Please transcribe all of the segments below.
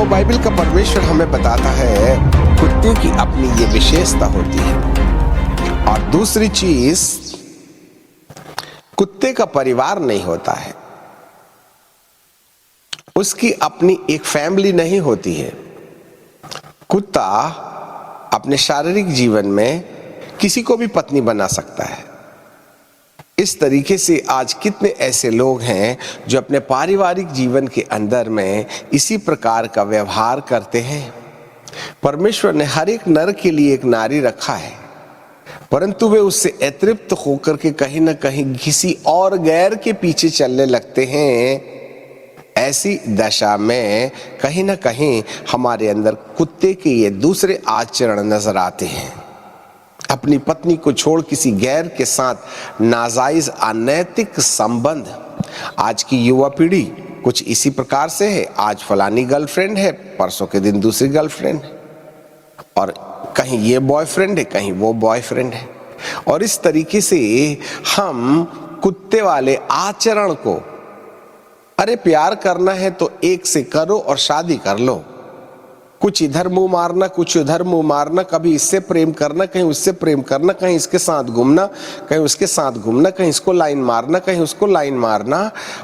तो बाइबल का परमेश्वर हमें बताता है कुत्ते की अपनी ये विशेषता होती है। और दूसरी चीज, कुत्ते का परिवार नहीं होता है, उसकी अपनी एक फैमिली नहीं होती है। कुत्ता अपने शारीरिक जीवन में किसी को भी पत्नी बना सकता है। इस तरीके से आज कितने ऐसे लोग हैं जो अपने पारिवारिक जीवन के अंदर में इसी प्रकार का व्यवहार करते हैं। परमेश्वर ने हर एक नर के लिए एक नारी रखा है, परंतु वे उससे अतृप्त होकर के कहीं ना कहीं किसी और गैर के पीछे चलने लगते हैं। ऐसी दशा में कहीं ना कहीं हमारे अंदर कुत्ते के ये दूसरे आचरण नजर आते हैं। अपनी पत्नी को छोड़ किसी गैर के साथ नाजायज अनैतिक संबंध। आज की युवा पीढ़ी कुछ इसी प्रकार से है। आज फलानी गर्लफ्रेंड है, परसों के दिन दूसरी गर्लफ्रेंड है, और कहीं ये बॉयफ्रेंड है, कहीं वो बॉयफ्रेंड है। और इस तरीके से हम कुत्ते वाले आचरण को, अरे प्यार करना है तो एक से करो और शादी कर लो, कुछ इधर मुंह मारना, कुछ उधर मुंह मारना, कभी इससे प्रेम करना, कहीं उससे प्रेम करना, कहीं इसके साथ घूमना, कहीं उसके साथ घूमना, कहीं इसको लाइन मारना, कहीं उसको लाइन मारना।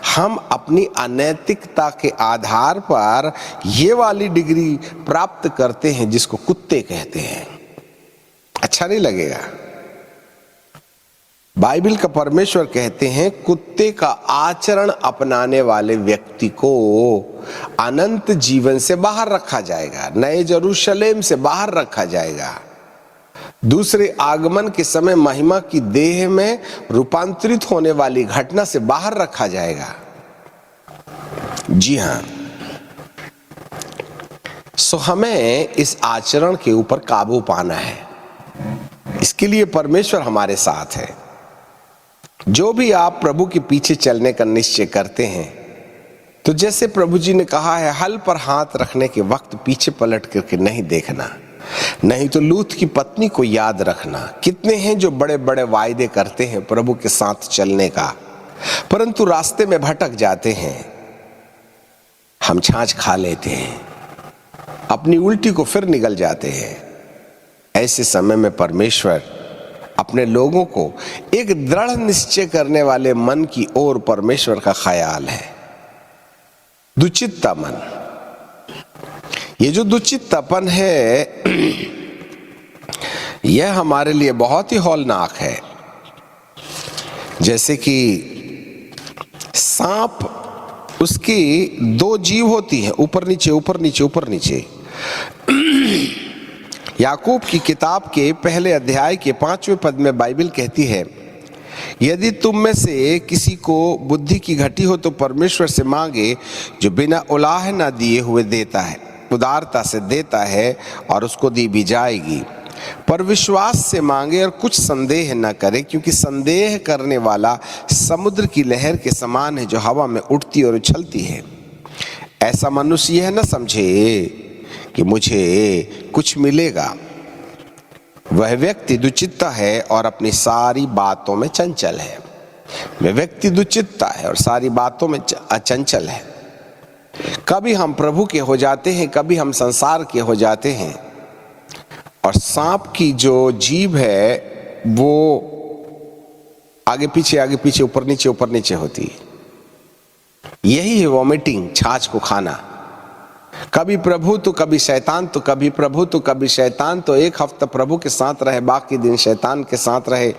हम अपनी अनैतिकता के आधार पर ये वाली डिग्री प्राप्त करते हैं जिसको कुत्ते कहते हैं। अच्छा नहीं लगेगा। बाइबल का परमेश्वर कहते हैं कुत्ते का आचरण अपनाने वाले व्यक्ति को अनंत जीवन से बाहर रखा जाएगा, नए यरूशलेम से बाहर रखा जाएगा, दूसरे आगमन के समय महिमा की देह में रूपांतरित होने वाली घटना से बाहर रखा जाएगा। जी हां, सो हमें इस आचरण के ऊपर काबू पाना है। इसके लिए परमेश्वर हमारे साथ है। जो भी आप प्रभु के पीछे चलने का निश्चय करते हैं, तो जैसे प्रभु जी ने कहा है, हल पर हाथ रखने के वक्त पीछे पलट करके नहीं देखना, नहीं तो लूत की पत्नी को याद रखना। कितने हैं जो बड़े बड़े वायदे करते हैं प्रभु के साथ चलने का, परंतु रास्ते में भटक जाते हैं। हम छाछ खा लेते हैं, अपनी उल्टी को फिर निगल जाते हैं। ऐसे समय में परमेश्वर अपने लोगों को एक दृढ़ निश्चय करने वाले मन की ओर परमेश्वर का ख्याल है। दुचित्ता मन, ये जो दुचित्तापन है यह हमारे लिए बहुत ही हौलनाक है। जैसे कि सांप, उसकी दो जीभ होती हैं, ऊपर नीचे ऊपर नीचे ऊपर नीचे। याकूब की किताब के पहले अध्याय के 5वें पद में बाइबल कहती है, यदि तुम में से किसी को बुद्धि की घटी हो तो परमेश्वर से मांगे, जो बिना उलाह न दिए हुए देता है, उदारता से देता है, और उसको दी भी जाएगी। पर विश्वास से मांगे और कुछ संदेह न करे, क्योंकि संदेह करने वाला समुद्र की लहर के समान है, जो हवा में उठती और उछलती है। ऐसा मनुष्य यह न समझे कि मुझे कुछ मिलेगा। वह व्यक्ति दुचित्ता है और अपनी सारी बातों में चंचल है। वह व्यक्ति दुचित्ता है और सारी बातों में अचंचल है। कभी हम प्रभु के हो जाते हैं, कभी हम संसार के हो जाते हैं। और सांप की जो जीभ है वो आगे पीछे ऊपर नीचे होती है। यही है वॉमिटिंग, छाछ को खाना। कभी प्रभु तो कभी शैतान, तो कभी प्रभु तो कभी शैतान, तो एक हफ्ता प्रभु के साथ रहे, बाकी दिन शैतान के साथ रहे।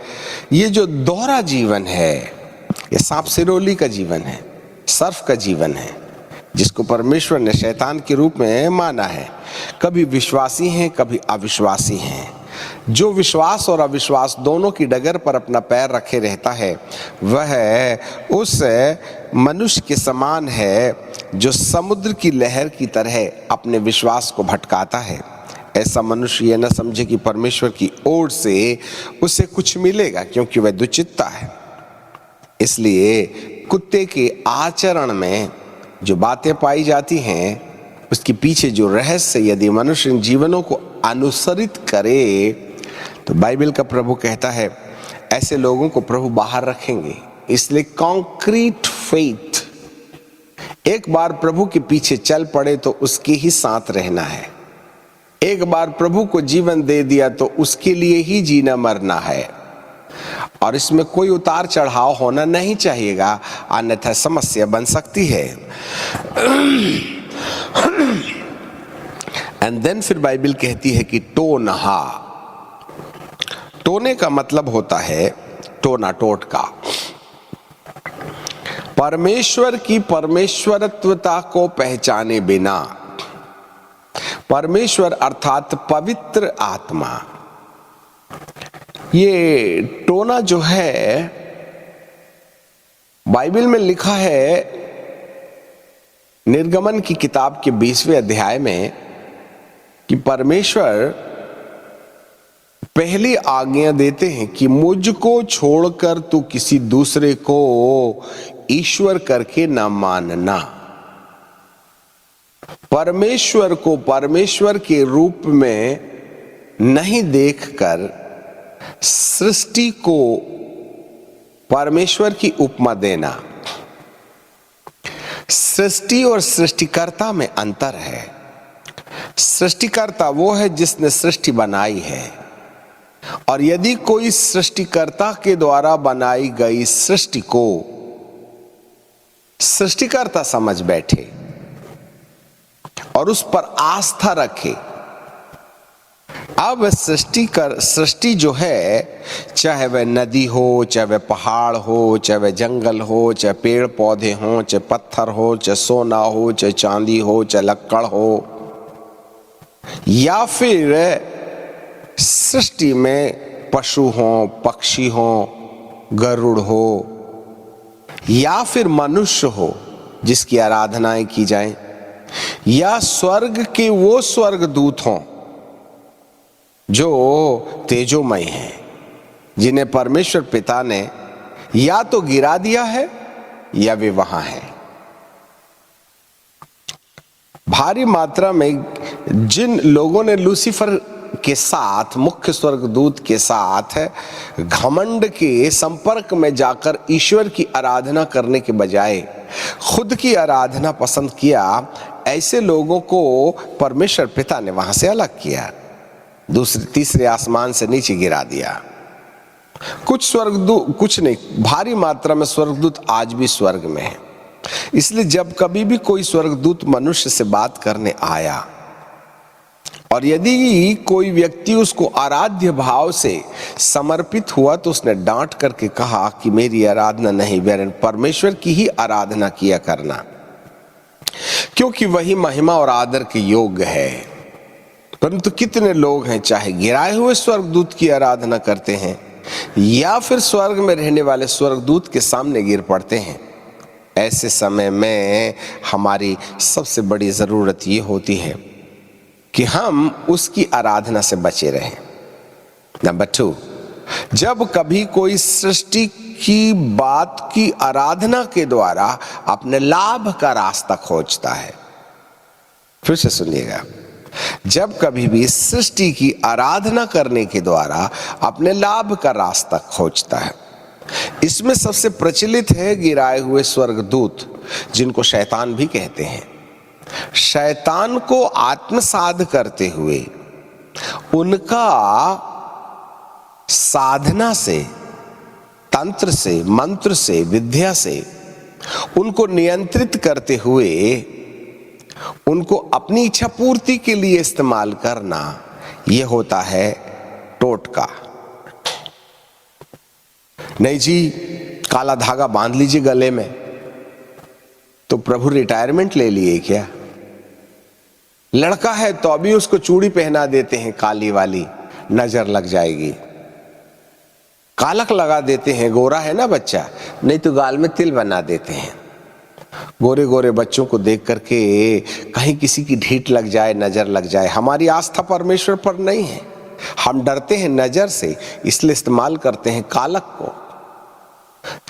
ये जो दोहरा जीवन है, ये सांप सिरोली का जीवन है, सर्फ का जीवन है, जिसको परमेश्वर ने शैतान के रूप में माना है। कभी विश्वासी हैं, कभी अविश्वासी हैं। जो विश्वास और अविश्वास दोनों की डगर पर अपना पैर रखे रहता है, वह उस मनुष्य के समान है जो समुद्र की लहर की तरह अपने विश्वास को भटकाता है। ऐसा मनुष्य यह न समझे कि परमेश्वर की ओर से उसे कुछ मिलेगा, क्योंकि वह दुचित्ता है। इसलिए कुत्ते के आचरण में जो बातें पाई जाती हैं, उसके पीछे जो रहस्य यदि मनुष्य इन जीवनों को अनुसरित करे, तो बाइबल का प्रभु कहता है ऐसे लोगों को प्रभु बाहर रखेंगे। इसलिए कॉन्क्रीट फेथ, एक बार प्रभु के पीछे चल पड़े तो उसके ही साथ रहना है। एक बार प्रभु को जीवन दे दिया तो उसके लिए ही जीना मरना है, और इसमें कोई उतार चढ़ाव होना नहीं चाहिएगा, अन्यथा समस्या बन सकती है। एंड देन फिर बाइबल कहती है कि टोनहा, टोने का मतलब होता है टोना टोटका। परमेश्वर की परमेश्वरत्वता को पहचाने बिना, परमेश्वर अर्थात पवित्र आत्मा, ये टोना जो है बाइबल में लिखा है निर्गमन की किताब के 20वें अध्याय में कि परमेश्वर पहली आज्ञा देते हैं कि मुझको छोड़कर तू किसी दूसरे को ईश्वर करके न मानना। परमेश्वर को परमेश्वर के रूप में नहीं देखकर सृष्टि को परमेश्वर की उपमा देना। सृष्टि और सृष्टिकर्ता में अंतर है। सृष्टिकर्ता वो है जिसने सृष्टि बनाई है, और यदि कोई सृष्टिकर्ता के द्वारा बनाई गई सृष्टि को सृष्टिकर्ता समझ बैठे और उस पर आस्था रखे, अब सृष्टि जो है, चाहे वह नदी हो, चाहे वह पहाड़ हो, चाहे वह जंगल हो, चाहे पेड़ पौधे हो, चाहे पत्थर हो, चाहे सोना हो, चाहे चांदी हो, चाहे लक्कड़ हो, या फिर सृष्टि में पशु हो, पक्षी हो, गरुड़ हो, या फिर मनुष्य हो जिसकी आराधनाएं की जाएं, या स्वर्ग के वो स्वर्गदूत हों जो तेजोमय हैं, जिन्हें परमेश्वर पिता ने या तो गिरा दिया है या वे वहां हैं। भारी मात्रा में जिन लोगों ने लूसीफर के साथ, मुख्य स्वर्गदूत के साथ घमंड के संपर्क में जाकर ईश्वर की आराधना करने के बजाय खुद की आराधना पसंद किया, ऐसे लोगों को परमेश्वर पिता ने वहां से अलग किया, दूसरे तीसरे आसमान से नीचे गिरा दिया। कुछ स्वर्गदूत, कुछ नहीं, भारी मात्रा में स्वर्गदूत आज भी स्वर्ग में है। इसलिए जब कभी भी कोई स्वर्गदूत मनुष्य से बात करने आया और यदि कोई व्यक्ति उसको आराध्य भाव से समर्पित हुआ तो उसने डांट करके कहा कि मेरी आराधना नहीं, वरन परमेश्वर की ही आराधना किया करना, क्योंकि वही महिमा और आदर के योग्य है। परंतु कितने लोग हैं, चाहे गिराए हुए स्वर्गदूत की आराधना करते हैं या फिर स्वर्ग में रहने वाले स्वर्गदूत के सामने गिर पड़ते हैं। ऐसे समय में हमारी सबसे बड़ी जरूरत ये होती है कि हम उसकी आराधना से बचे रहें। नंबर 2, जब कभी कोई सृष्टि की बात की आराधना के द्वारा अपने लाभ का रास्ता खोजता है, फिर से सुनिएगा, जब कभी भी सृष्टि की आराधना करने के द्वारा अपने लाभ का रास्ता खोजता है, इसमें सबसे प्रचलित है गिराए हुए स्वर्गदूत, जिनको शैतान भी कहते हैं। शैतान को आत्मसात करते हुए उनका साधना से, तंत्र से, मंत्र से, विद्या से उनको नियंत्रित करते हुए उनको अपनी इच्छा पूर्ति के लिए इस्तेमाल करना, यह होता है टोटका। नहीं जी, काला धागा बांध लीजिए गले में, तो प्रभु रिटायरमेंट ले लिए क्या? लड़का है तो अभी उसको चूड़ी पहना देते हैं काली वाली, नजर लग जाएगी। कालक लगा देते हैं, गोरा है ना बच्चा, नहीं तो गाल में तिल बना देते हैं। गोरे गोरे बच्चों को देख करके कहीं किसी की ढीठ लग जाए, नजर लग जाए। हमारी आस्था परमेश्वर पर नहीं है, हम डरते हैं नजर से, इसलिए इस्तेमाल करते हैं कालक को।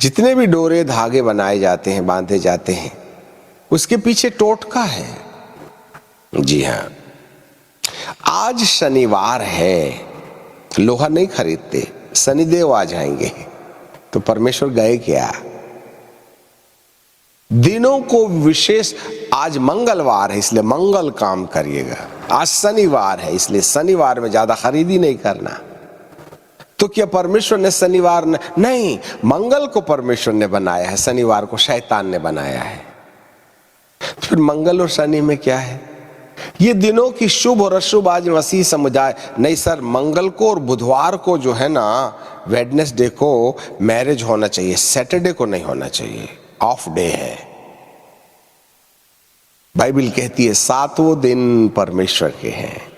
जितने भी डोरे धागे बनाए जाते हैं, बांधे जाते हैं, उसके पीछे टोटका है। जी हाँ, आज शनिवार है, लोहा नहीं खरीदते, शनिदेव आ जाएंगे, तो परमेश्वर गए क्या? दिनों को विशेष, आज मंगलवार है इसलिए मंगल काम करिएगा, आज शनिवार है इसलिए शनिवार में ज्यादा खरीदी नहीं करना। तो क्या परमेश्वर ने शनिवार नहीं, मंगल को परमेश्वर ने बनाया है, शनिवार को शैतान ने बनाया है। फिर मंगल और शनि में क्या है? ये दिनों की शुभ और अशुभ आज मसीह समुदाय नहीं सर, मंगल को और बुधवार को जो है ना, वेडनेसडे को मैरिज होना चाहिए, सैटरडे को नहीं होना चाहिए, ऑफ डे है। बाइबल कहती है 7 दिन परमेश्वर के हैं।